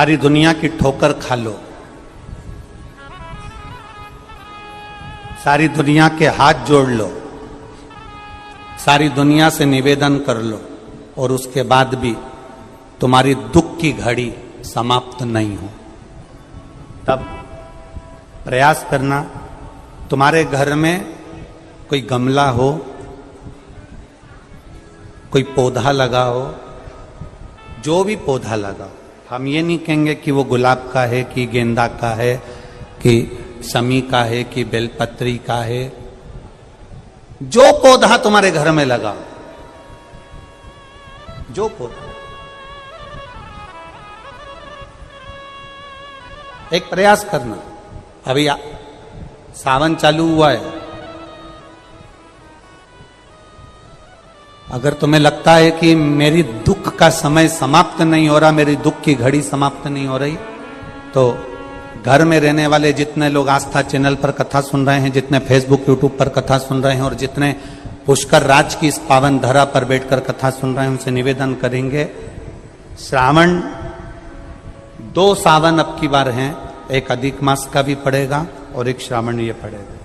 सारी दुनिया की ठोकर खा लो, सारी दुनिया के हाथ जोड़ लो, सारी दुनिया से निवेदन कर लो और उसके बाद भी तुम्हारी दुख की घड़ी समाप्त नहीं हो, तब प्रयास करना। तुम्हारे घर में कोई गमला हो, कोई पौधा लगा हो, जो भी पौधा लगा हो, हम ये नहीं कहेंगे कि वो गुलाब का है कि गेंदा का है कि शमी का है कि बेलपत्री का है। जो पौधा तुम्हारे घर में लगा हो, जो पौधा, एक प्रयास करना। अभी सावन चालू हुआ है, अगर तुम्हें लगता है कि मेरी दुख का समय समाप्त नहीं हो रहा, मेरी दुख की घड़ी समाप्त नहीं हो रही, तो घर में रहने वाले जितने लोग आस्था चैनल पर कथा सुन रहे हैं, जितने फेसबुक यूट्यूब पर कथा सुन रहे हैं और जितने पुष्कर राज की इस पावन धरा पर बैठकर कथा सुन रहे हैं, उनसे निवेदन करेंगे, श्रावण 2 सावन अब की बार हैं, एक अधिक मास का भी पड़ेगा और एक श्रावण ये पड़ेगा।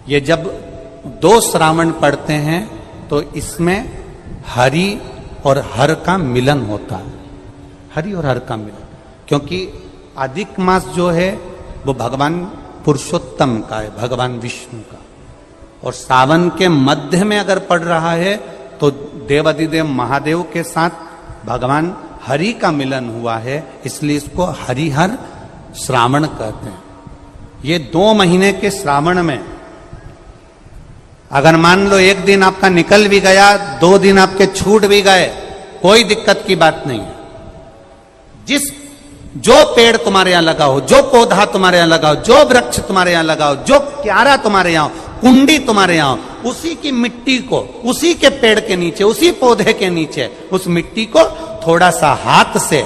ये जब 2 श्रावण पड़ते हैं तो इसमें हरि और हर का मिलन होता है, हरि और हर का मिलन, क्योंकि अधिक मास जो है वो भगवान पुरुषोत्तम का है, भगवान विष्णु का, और सावन के मध्य में अगर पड़ रहा है तो देवाधिदेव महादेव के साथ भगवान हरि का मिलन हुआ है, इसलिए इसको हरिहर श्रावण कहते हैं। ये 2 महीने के श्रावण में अगर मान लो एक दिन आपका निकल भी गया, 2 दिन आपके छूट भी गए, कोई दिक्कत की बात नहीं है। जो पेड़ तुम्हारे यहां लगा हो, जो पौधा तुम्हारे यहां लगा हो, जो वृक्ष तुम्हारे यहां लगा हो, जो क्यारा तुम्हारे यहां हो, कुंडी तुम्हारे यहां हो, उसी की मिट्टी को, उसी के पेड़ के नीचे, उसी पौधे के नीचे, उस मिट्टी को थोड़ा सा हाथ से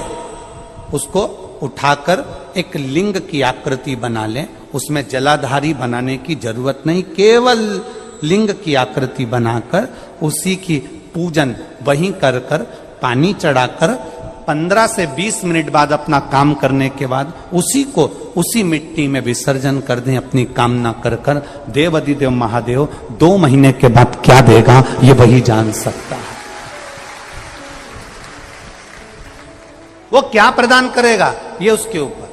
उसको उठाकर एक लिंग की आकृति बना लें। उसमें जलाधारी बनाने की जरूरत नहीं, केवल लिंग की आकृति बनाकर उसी की पूजन वहीं कर कर पानी चढ़ाकर 15 से 20 मिनट बाद अपना काम करने के बाद उसी को उसी मिट्टी में विसर्जन कर दें, अपनी कामना कर कर। देवाधिदेव महादेव 2 महीने के बाद क्या देगा ये वही जान सकता है। वो क्या प्रदान करेगा ये उसके ऊपर।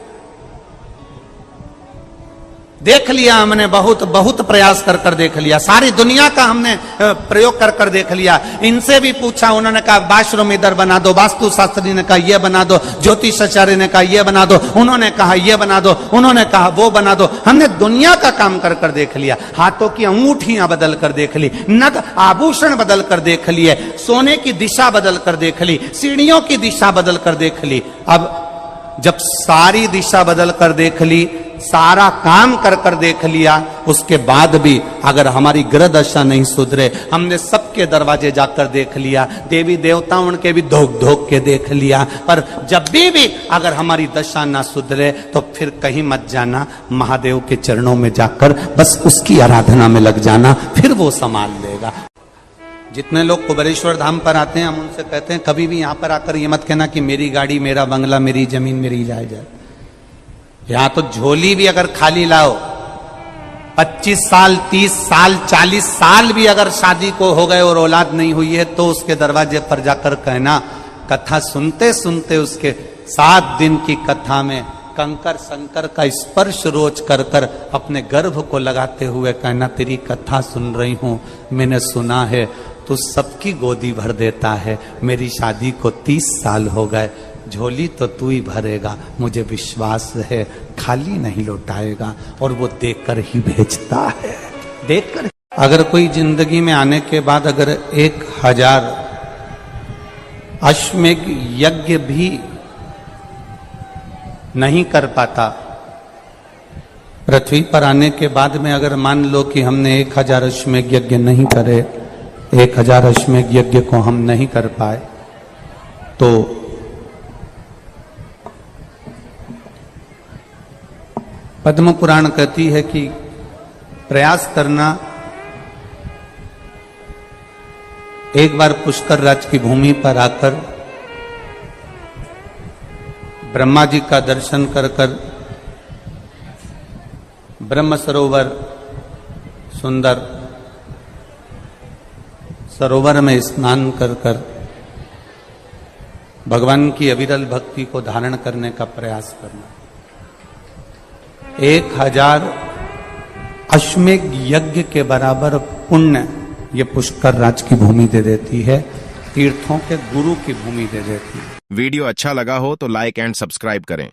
देख लिया हमने, बहुत प्रयास कर कर देख लिया, सारी दुनिया का हमने प्रयोग कर कर देख लिया। इनसे भी पूछा, उन्होंने कहा वाशरूम इधर बना दो, वास्तु शास्त्री ने कहा ये बना दो, ज्योतिषाचार्य ने कहा ये बना दो, उन्होंने कहा ये बना दो, उन्होंने कहा वो बना दो। हमने दुनिया का काम कर कर देख लिया, हाथों की अंगूठियां बदल कर देख ली, नग आभूषण बदल कर देख लिए, सोने की दिशा बदल कर देख ली, सीढ़ियों की दिशा बदल कर देख ली। अब जब सारी दिशा बदल कर देख ली, सारा काम कर कर देख लिया, उसके बाद भी अगर हमारी ग्रह दशा नहीं सुधरे, हमने सबके दरवाजे जाकर देख लिया, देवी देवताओं के भी धोख धोख के देख लिया, पर जब भी अगर हमारी दशा ना सुधरे तो फिर कहीं मत जाना, महादेव के चरणों में जाकर बस उसकी आराधना में लग जाना, फिर वो संभाल लेगा। जितने लोग कुबेरेश्वर धाम पर आते हैं, हम उनसे कहते हैं कभी भी यहां पर आकर ये मत कहना कि मेरी गाड़ी, मेरा बंगला, मेरी जमीन, मेरी जायदाद। यहां तो झोली भी अगर खाली लाओ, 25 साल, 30 साल, 40 साल भी अगर शादी को हो गए और औलाद नहीं हुई है, तो उसके दरवाजे पर जाकर कहना, कथा सुनते सुनते उसके 7 दिन की कथा में कंकर शंकर का स्पर्श रोज कर कर अपने गर्भ को लगाते हुए कहना, तेरी कथा सुन रही हूं, मैंने सुना है तू सबकी गोदी भर देता है, मेरी शादी को 30 साल हो गए, झोली तो तू ही भरेगा, मुझे विश्वास है खाली नहीं लौटाएगा, और वो देकर ही भेजता है, देकर। अगर कोई जिंदगी में आने के बाद अगर 1000 अश्वमेघ यज्ञ भी नहीं कर पाता, पृथ्वी पर आने के बाद में अगर मान लो कि हमने 1000 अश्वमेघ यज्ञ नहीं करे, 1000 अश्वमेघ यज्ञ को हम नहीं कर पाए, तो पद्म पुराण कहती है कि प्रयास करना, एक बार पुष्कर राज की भूमि पर आकर ब्रह्मा जी का दर्शन कर कर ब्रह्म सरोवर सुंदर सरोवर में स्नान कर कर भगवान की अविरल भक्ति को धारण करने का प्रयास करना। 1000 अश्वमेध यज्ञ के बराबर पुण्य ये पुष्कर राज की भूमि दे देती है, तीर्थों के गुरु की भूमि दे देती है। वीडियो अच्छा लगा हो तो लाइक एंड सब्सक्राइब करें।